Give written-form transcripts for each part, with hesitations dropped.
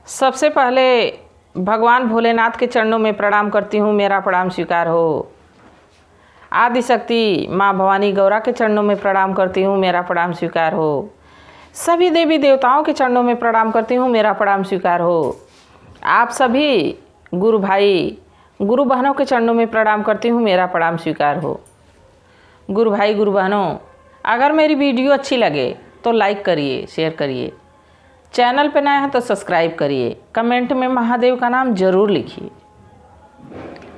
सबसे पहले भगवान भोलेनाथ के चरणों में प्रणाम करती हूँ, मेरा प्रणाम स्वीकार हो। आदिशक्ति माँ भवानी गौरा के चरणों में प्रणाम करती हूँ, मेरा प्रणाम स्वीकार हो। सभी देवी देवताओं के चरणों में प्रणाम करती हूँ, मेरा प्रणाम स्वीकार हो। आप सभी गुरु भाई गुरु बहनों के चरणों में प्रणाम करती हूँ, मेरा प्रणाम स्वीकार हो। गुरु भाई गुरु बहनों, अगर मेरी वीडियो अच्छी लगे तो लाइक करिए, शेयर करिए। चैनल पे नए हैं तो सब्सक्राइब करिए। कमेंट में महादेव का नाम ज़रूर लिखिए।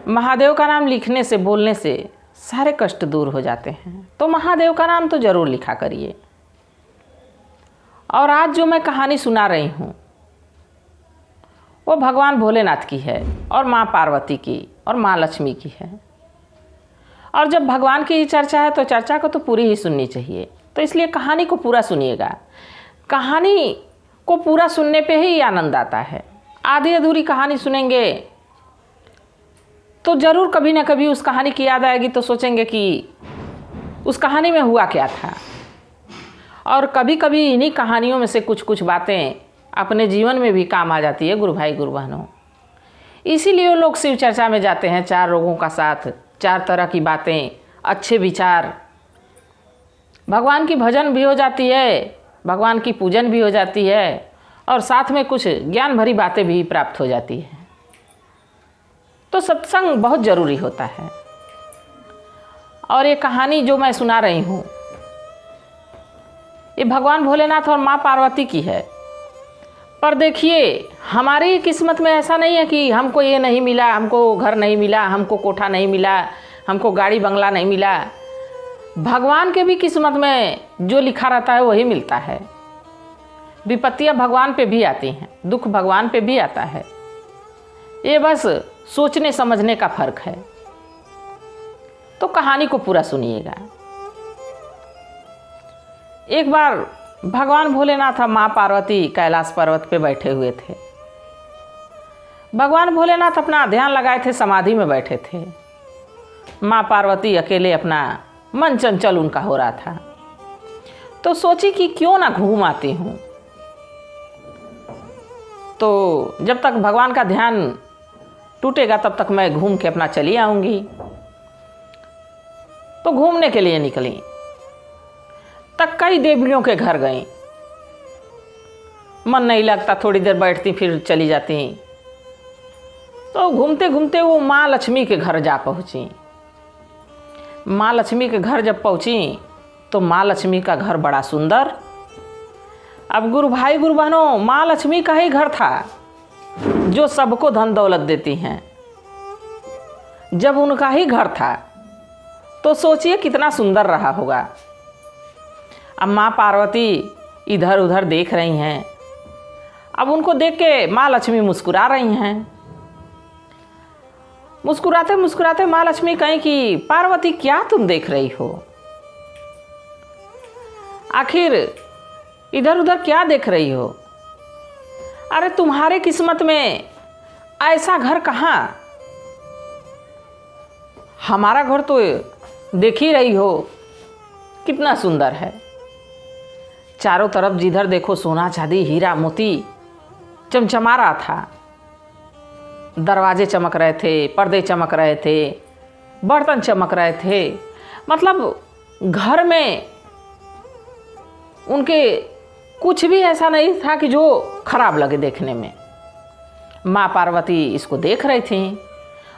महादेव का नाम लिखने से, बोलने से सारे कष्ट दूर हो जाते हैं, तो महादेव का नाम तो ज़रूर लिखा करिए। और आज जो मैं कहानी सुना रही हूँ वो भगवान भोलेनाथ की है और माँ पार्वती की और माँ लक्ष्मी की है। और जब भगवान की चर्चा है तो चर्चा को तो पूरी ही सुननी चाहिए, तो इसलिए कहानी को पूरा सुनिएगा। कहानी को पूरा सुनने पे ही आनंद आता है। आधी अधूरी कहानी सुनेंगे तो ज़रूर कभी ना कभी उस कहानी की याद आएगी, तो सोचेंगे कि उस कहानी में हुआ क्या था। और कभी कभी इन्हीं कहानियों में से कुछ कुछ बातें अपने जीवन में भी काम आ जाती है गुरु भाई गुरु बहनों। इसीलिए वो लोग शिव चर्चा में जाते हैं, 4 लोगों का साथ, 4 तरह की बातें, अच्छे विचार, भगवान की भजन भी हो जाती है, भगवान की पूजन भी हो जाती है, और साथ में कुछ ज्ञान भरी बातें भी प्राप्त हो जाती हैं। तो सत्संग बहुत ज़रूरी होता है। और ये कहानी जो मैं सुना रही हूँ ये भगवान भोलेनाथ और माँ पार्वती की है। पर देखिए, हमारी किस्मत में ऐसा नहीं है कि हमको ये नहीं मिला, हमको घर नहीं मिला, हमको कोठा नहीं मिला, हमको गाड़ी बंगला नहीं मिला। भगवान के भी किस्मत में जो लिखा रहता है वही मिलता है। विपत्तियाँ भगवान पे भी आती हैं, दुख भगवान पे भी आता है। ये बस सोचने समझने का फर्क है। तो कहानी को पूरा सुनिएगा। एक बार भगवान भोलेनाथ और माँ पार्वती कैलाश पर्वत पे बैठे हुए थे। भगवान भोलेनाथ अपना ध्यान लगाए थे, समाधि में बैठे थे। माँ पार्वती अकेले अपना मन चंचल उनका हो रहा था। तो सोची कि क्यों ना घूम आती हूँ। तो जब तक भगवान का ध्यान टूटेगा तब तक मैं घूम के अपना चली आऊँगी। तो घूमने के लिए निकली। तक कई देवियों के घर गई। मन नहीं लगता, थोड़ी देर बैठती फिर चली जाती। तो घूमते घूमते वो माँ लक्ष्मी के घर जा पहुँची। माँ लक्ष्मी के घर जब पहुँची तो माँ लक्ष्मी का घर बड़ा सुंदर। अब गुरु भाई गुरु बहनों, माँ लक्ष्मी का ही घर था जो सबको धन दौलत देती हैं। जब उनका ही घर था तो सोचिए कितना सुंदर रहा होगा। अब माँ पार्वती इधर उधर देख रही हैं। अब उनको देख के माँ लक्ष्मी मुस्कुरा रही हैं। मुस्कुराते मुस्कुराते माँ लक्ष्मी कहीं कि पार्वती क्या तुम देख रही हो? आखिर इधर उधर क्या देख रही हो? अरे तुम्हारे किस्मत में ऐसा घर कहाँ? हमारा घर तो देख ही रही हो कितना सुंदर है। चारों तरफ जिधर देखो सोना चांदी हीरा मोती चमचमा रहा था। दरवाजे चमक रहे थे, पर्दे चमक रहे थे, बर्तन चमक रहे थे। मतलब घर में उनके कुछ भी ऐसा नहीं था कि जो खराब लगे देखने में। माँ पार्वती इसको देख रही थी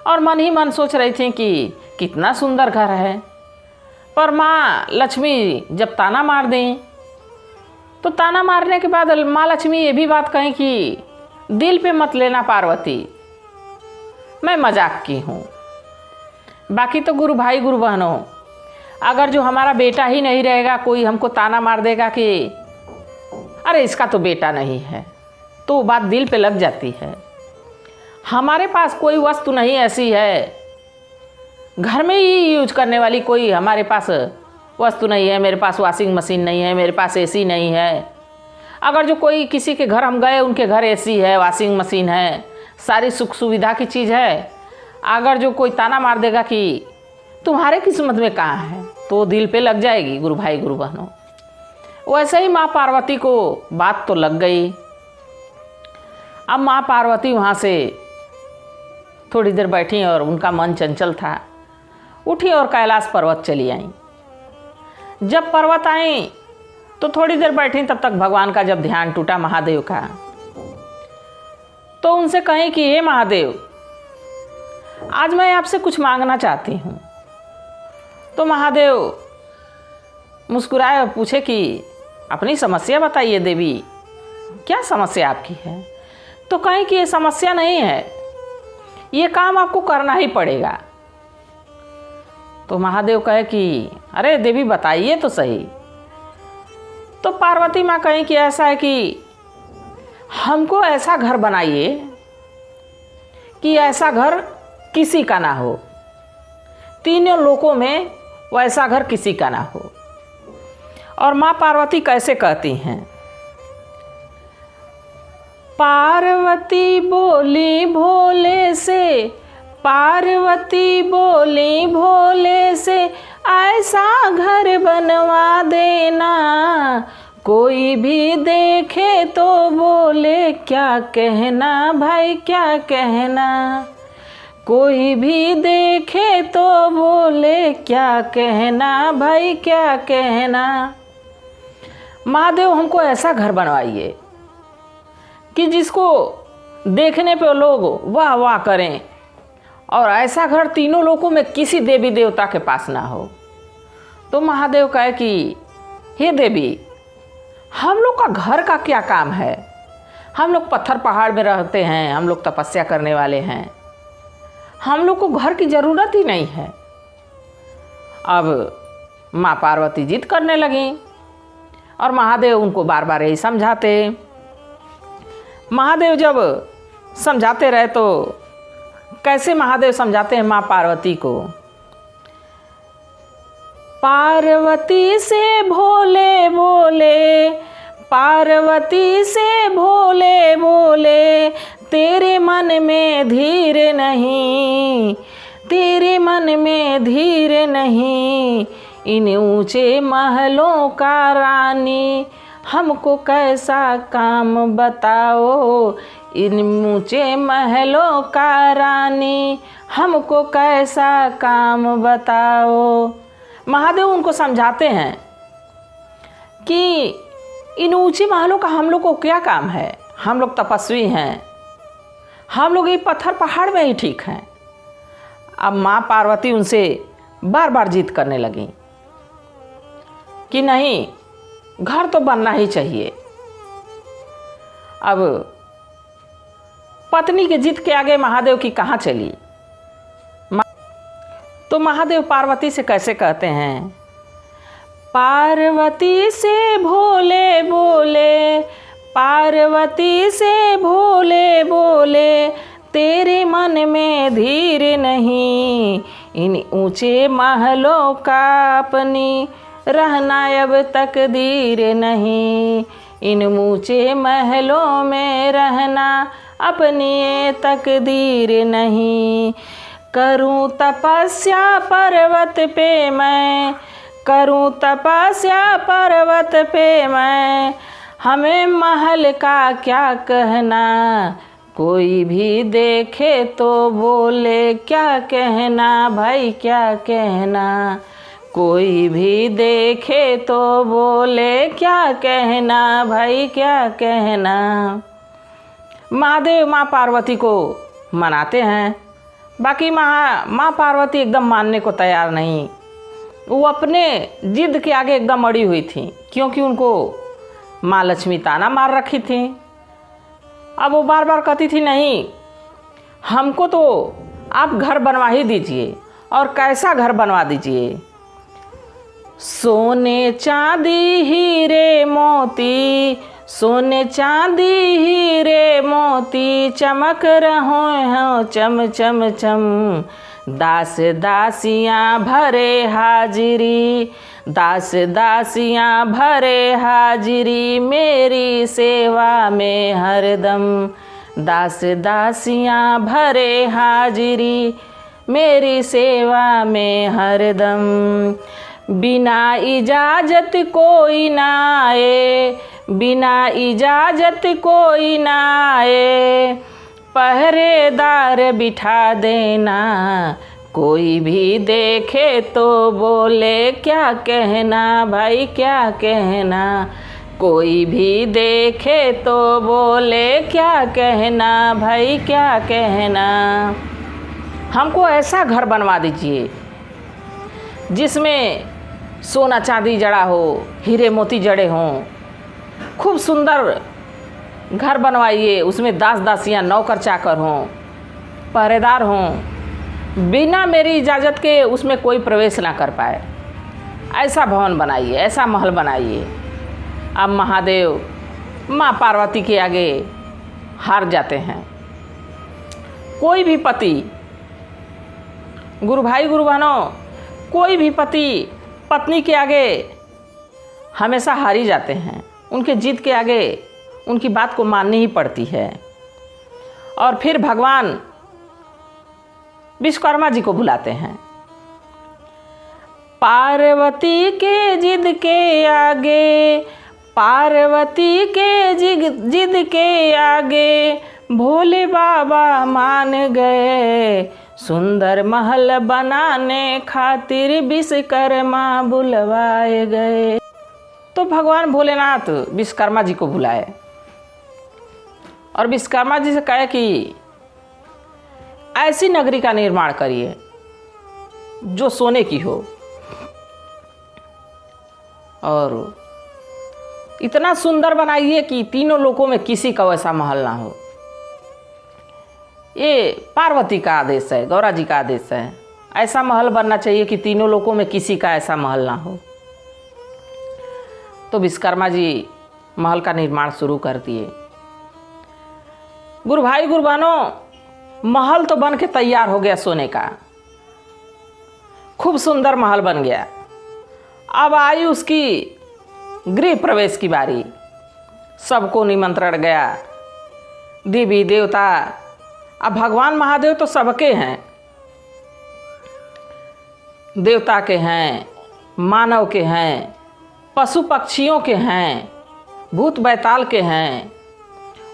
और मन ही मन सोच रही थी कि कितना सुंदर घर है। पर माँ लक्ष्मी जब ताना मार दें तो ताना मारने के बाद माँ लक्ष्मी ये भी बात कहें कि दिल पे मत लेना पार्वती, मैं मजाक की हूँ। बाकी तो गुरु भाई गुरु बहनों, अगर जो हमारा बेटा ही नहीं रहेगा, कोई हमको ताना मार देगा कि अरे इसका तो बेटा नहीं है, तो बात दिल पे लग जाती है। हमारे पास कोई वस्तु नहीं ऐसी है, घर में ही यूज करने वाली कोई हमारे पास वस्तु नहीं है। मेरे पास वॉशिंग मशीन नहीं है, मेरे पास एसी नहीं है। अगर जो कोई किसी के घर हम गए, उनके घर एसी है, वॉशिंग मशीन है, सारी सुख सुविधा की चीज़ है। अगर जो कोई ताना मार देगा कि तुम्हारे किस्मत में कहाँ है, तो दिल पे लग जाएगी गुरु भाई गुरु बहनों। वैसे ही माँ पार्वती को बात तो लग गई। अब माँ पार्वती वहाँ से थोड़ी देर बैठी और उनका मन चंचल था, उठी और कैलाश पर्वत चली आई। जब पर्वत आई तो थोड़ी देर बैठी, तब तक भगवान का जब ध्यान टूटा महादेव का, तो उनसे कहें कि हे महादेव, आज मैं आपसे कुछ मांगना चाहती हूँ। तो महादेव मुस्कुराए और पूछे कि अपनी समस्या बताइए देवी, क्या समस्या आपकी है। तो कहें कि ये समस्या नहीं है, ये काम आपको करना ही पड़ेगा। तो महादेव कहे कि अरे देवी बताइए तो सही। तो पार्वती माँ कहें कि ऐसा है कि हमको ऐसा घर बनाइए कि ऐसा घर किसी का ना हो, तीनों लोकों में वैसा घर किसी का ना हो। और माँ पार्वती कैसे कहती हैं, पार्वती बोली भोले से, पार्वती बोली भोले से, ऐसा घर बनवा देना, कोई भी देखे तो बोले क्या कहना भाई क्या कहना, कोई भी देखे तो बोले क्या कहना भाई क्या कहना। महादेव हमको ऐसा घर बनवाइए कि जिसको देखने पे लोग वाह वाह करें, और ऐसा घर तीनों लोकों में किसी देवी देवता के पास ना हो। तो महादेव कहे कि हे देवी, हम लोग का घर का क्या काम है, हम लोग पत्थर पहाड़ में रहते हैं, हम लोग तपस्या करने वाले हैं, हम लोग को घर की ज़रूरत ही नहीं है। अब माँ पार्वती जिद करने लगी और महादेव उनको बार बार यही समझाते। महादेव जब समझाते रहे तो कैसे महादेव समझाते हैं माँ पार्वती को, पार्वती से भोले बोले, पार्वती से भोले बोले, तेरे मन में धीर नहीं, तेरे मन में धीर नहीं, इन ऊंचे महलों का रानी, हमको कैसा काम बताओ, इन ऊंचे महलों का रानी, हमको कैसा काम बताओ। महादेव उनको समझाते हैं कि इन ऊंचे महलों का हम लोग को क्या काम है, हम लोग तपस्वी हैं, हम लोग ये पत्थर पहाड़ में ही ठीक हैं। अब माँ पार्वती उनसे बार बार जिद करने लगी कि नहीं, घर तो बनना ही चाहिए। अब पत्नी के जिद के आगे महादेव की कहाँ चली। तो महादेव पार्वती से कैसे कहते हैं, पार्वती से भोले बोले, पार्वती से भोले बोले, तेरे मन में धीर नहीं, इन ऊंचे महलों का अपनी रहना अब तकदीर नहीं, इन ऊंचे महलों में रहना अपनी ये तकदीर नहीं। करूं तपस्या पर्वत पे मैं, करूं तपस्या पर्वत पे मैं, हमें महल का क्या कहना, कोई भी देखे तो बोले क्या कहना भाई क्या कहना, कोई भी देखे तो बोले क्या कहना भाई क्या कहना। महादेव माँ पार्वती को मनाते हैं, बाकी माँ पार्वती एकदम मानने को तैयार नहीं। वो अपने जिद के आगे एकदम अड़ी हुई थी, क्योंकि उनको माँ लक्ष्मी ताना मार रखी थी। अब वो बार बार कहती थी नहीं, हमको तो आप घर बनवा ही दीजिए, और कैसा घर बनवा दीजिए, सोने चांदी हीरे मोती, सोने चांदी हीरे मोती, चमक रहो हो चम चम चम, दास दासियाँ भरे हाजिरी, दास दासियाँ भरे हाजिरी, मेरी सेवा में हरदम, दास दासियाँ भरे हाजिरी, मेरी सेवा में हरदम। बिना इजाजत कोई ना आए, बिना इजाजत कोई ना आए, पहरेदार बिठा देना, कोई भी देखे तो बोले क्या कहना भाई क्या कहना, कोई भी देखे तो बोले क्या कहना भाई क्या कहना। हमको ऐसा घर बनवा दीजिए जिसमें सोना चांदी जड़ा हो, हीरे मोती जड़े हों, खूब सुंदर घर बनवाइए, उसमें दास दासियाँ नौकर चाकर हों, पहरेदार हों, बिना मेरी इजाज़त के उसमें कोई प्रवेश ना कर पाए। ऐसा भवन बनाइए, ऐसा महल बनाइए। अब महादेव माँ पार्वती के आगे हार जाते हैं। कोई भी पति, गुरु भाई गुरु बहनों, कोई भी पति पत्नी के आगे हमेशा हार ही जाते हैं। उनके जिद के आगे उनकी बात को माननी ही पड़ती है। और फिर भगवान विश्वकर्मा जी को बुलाते हैं। पार्वती के जिद के आगे, पार्वती के जिद के आगे भोले बाबा मान गए, सुंदर महल बनाने खातिर विश्वकर्मा बुलवाए गए। तो भगवान भोलेनाथ विश्वकर्मा जी को बुलाए और विश्वकर्मा जी से कहे कि ऐसी नगरी का निर्माण करिए जो सोने की हो और इतना सुंदर बनाइए कि तीनों लोकों में किसी का वैसा महल ना हो। ये पार्वती का आदेश है, गौरा जी का आदेश है। ऐसा महल बनना चाहिए कि तीनों लोकों में किसी का ऐसा महल ना हो। तो विश्वकर्मा जी महल का निर्माण शुरू कर दिए। गुरु भाई गुरु बहनों, महल तो बन के तैयार हो गया सोने का, खूब सुंदर महल बन गया। अब आई उसकी गृह प्रवेश की बारी। सबको निमंत्रण गया, देवी देवता। अब भगवान महादेव तो सबके हैं, देवता के हैं, मानव के हैं, पशु पक्षियों के हैं, भूत बैताल के हैं,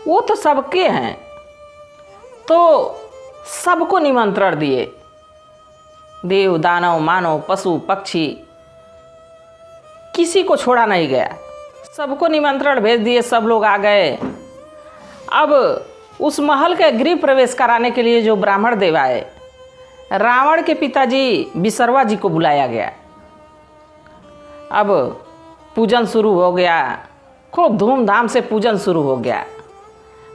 वो तो सबके हैं। तो सबको निमंत्रण दिए, देव दानव मानव पशु पक्षी, किसी को छोड़ा नहीं गया। सबको निमंत्रण भेज दिए, सब लोग आ गए। अब उस महल के गृह प्रवेश कराने के लिए जो ब्राह्मण देव आए, रावण के पिताजी विसर्वा जी को बुलाया गया। अब पूजन शुरू हो गया, खूब धूमधाम से पूजन शुरू हो गया।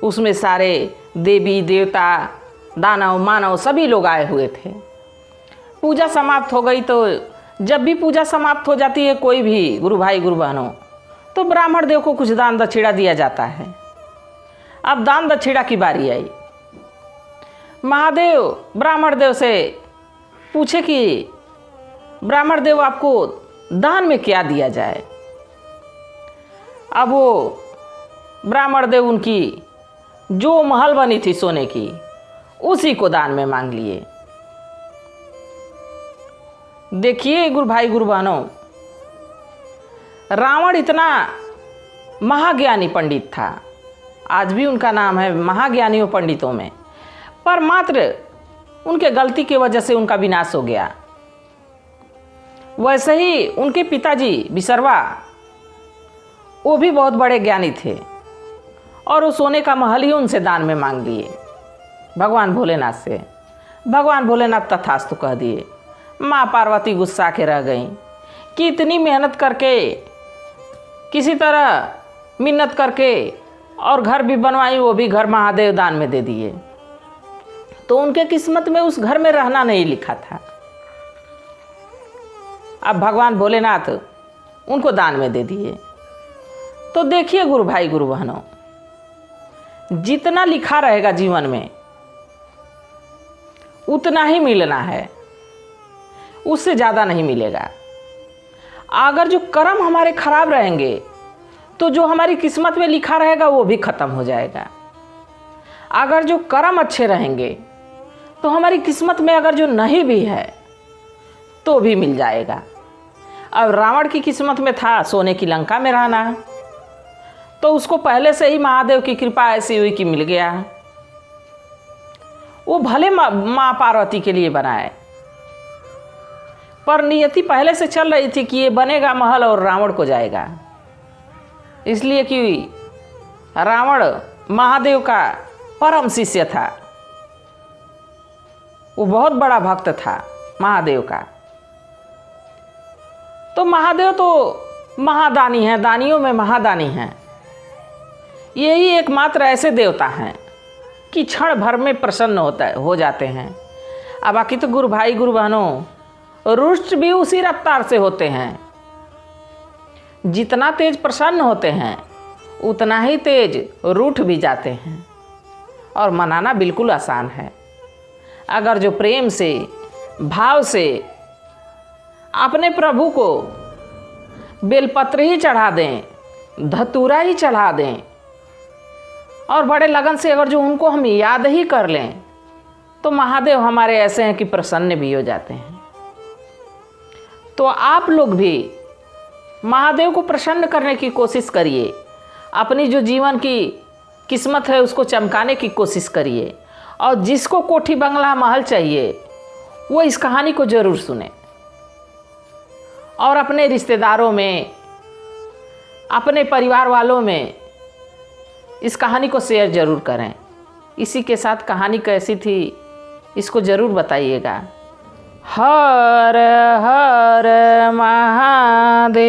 उसमें सारे देवी देवता दानव मानव सभी लोग आए हुए थे। पूजा समाप्त हो गई। तो जब भी पूजा समाप्त हो जाती है कोई भी गुरु भाई गुरु बहनों, तो ब्राह्मण देव को कुछ दान दक्षिणा दिया जाता है। अब दान दक्षिणा की बारी आई। महादेव ब्राह्मण देव से पूछे कि ब्राह्मण देव आपको दान में क्या दिया जाए। अब वो ब्राह्मण देव उनकी जो महल बनी थी सोने की, उसी को दान में मांग लिए। देखिए गुरु भाई गुरु बहनों, रावण इतना महाज्ञानी पंडित था, आज भी उनका नाम है महाज्ञानियों पंडितों में, पर मात्र उनके गलती की वजह से उनका विनाश हो गया। वैसे ही उनके पिताजी विसर्वा, वो भी बहुत बड़े ज्ञानी थे और वो सोने का महल ही उनसे दान में मांग लिए भगवान भोलेनाथ से। भगवान भोलेनाथ तथास्तु कह दिए। माँ पार्वती गुस्सा के रह गईं कि इतनी मेहनत करके, किसी तरह मिन्नत करके और घर भी बनवाई, वो भी घर महादेव दान में दे दिए। तो उनके किस्मत में उस घर में रहना नहीं लिखा था। अब भगवान भोलेनाथ उनको दान में दे दिए। तो देखिए गुरु भाई गुरु बहनों, जितना लिखा रहेगा जीवन में उतना ही मिलना है, उससे ज़्यादा नहीं मिलेगा। अगर जो कर्म हमारे खराब रहेंगे तो जो हमारी किस्मत में लिखा रहेगा वो भी खत्म हो जाएगा। अगर जो कर्म अच्छे रहेंगे तो हमारी किस्मत में अगर जो नहीं भी है तो भी मिल जाएगा। अब रावण की किस्मत में था सोने की लंका में रहना, तो उसको पहले से ही महादेव की कृपा ऐसी हुई कि मिल गया। वो भले माँ पार्वती के लिए बनाए, पर नियति पहले से चल रही थी कि ये बनेगा महल और रावण को जाएगा, इसलिए कि रावण महादेव का परम शिष्य था, वो बहुत बड़ा भक्त था महादेव का। तो महादेव तो महादानी हैं, दानियों में महादानी हैं। यही एकमात्र ऐसे देवता हैं कि क्षण भर में प्रसन्न हो जाते हैं। अब बाकी तो गुरु भाई गुरु बहनों रुष्ट भी उसी रफ्तार से होते हैं। जितना तेज प्रसन्न होते हैं उतना ही तेज रूठ भी जाते हैं। और मनाना बिल्कुल आसान है। अगर जो प्रेम से भाव से अपने प्रभु को बेलपत्र ही चढ़ा दें, धतूरा ही चढ़ा दें, और बड़े लगन से अगर जो उनको हम याद ही कर लें, तो महादेव हमारे ऐसे हैं कि प्रसन्न भी हो जाते हैं। तो आप लोग भी महादेव को प्रसन्न करने की कोशिश करिए, अपनी जो जीवन की किस्मत है उसको चमकाने की कोशिश करिए। और जिसको कोठी बंगला महल चाहिए वो इस कहानी को ज़रूर सुने और अपने रिश्तेदारों में, अपने परिवार वालों में इस कहानी को शेयर ज़रूर करें। इसी के साथ कहानी कैसी थी इसको ज़रूर बताइएगा। हर हर महादेव।